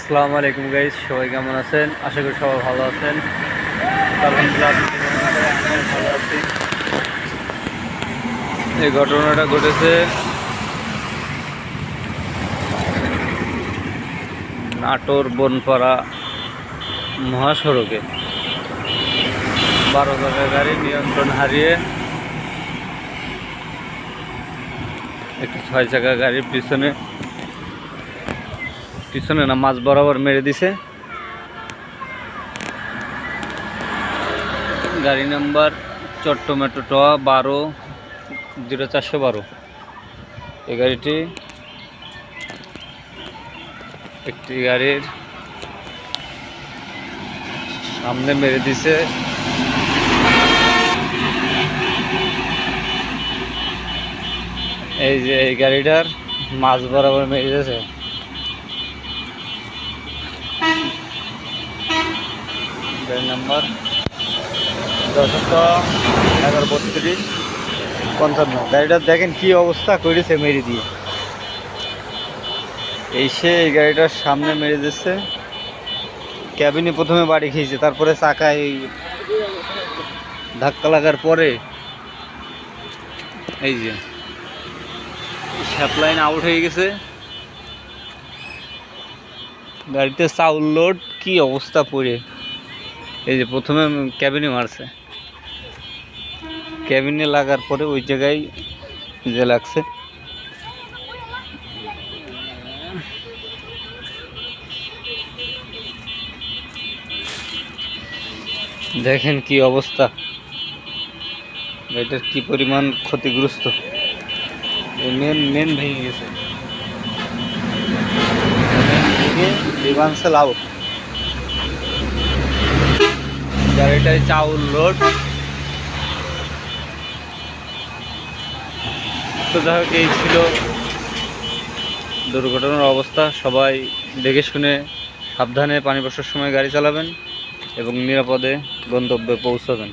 আসসালামু আলাইকুম গাইস, সবাই কেমন আছেন? আশা করি সবাই ভালো আছেন। আলহামদুলিল্লাহ আমি ভালো আছি। এই ঘটনাটা ঘটেছে নাটোর বনপাড়া মহাসড়কে। 12 চাকা গাড়ি নিয়ন্ত্রণ হারিয়ে একটি 6 চাকা গাড়ির পিছনে না মাঝ বরাবর মেরে দিছে। গাড়ি নাম্বার চট্টমেট্রো ট 12-0412। এই গাড়িটি একটি গাড়ির সামনে মেরে দিছে। এই যে এই গাড়িটার মাঝ বরাবর মেরে দিয়েছে। গাড়ি নাম্বার 1132-55। গাড়িটা দেখেন কি অবস্থা করেছে মেরে দিয়ে। এই গাড়িটার সামনে মেরে দিচ্ছে। ক্যাবিনে প্রথমে বাড়ি খেয়েছে, তারপরে চাকায় ধাক্কা লাগার পরে এই যে শ্যাপলাইন আউট হয়ে গেছে। গাড়িতে চাউল লোড, কি অবস্থা পড়ে। এই যে প্রথমে ক্যাবিনে মারছে, ক্যাবিনে লাগার পরে ওই জায়গায় যে লাগছে। দেখেন কি অবস্থা, এটার কি পরিমাণ ক্ষতিগ্রস্ত। মেন ভেঙে গেছে, রিভান্সেল আউট। গাড়িটায় চাউল লোড। তো যাই হোক, এই ছিল দুর্ঘটনার অবস্থা। সবাই দেখে শুনে সাবধানে পানি বর্ষার সময় গাড়ি চালাবেন এবং নিরাপদে গন্তব্যে পৌঁছাবেন।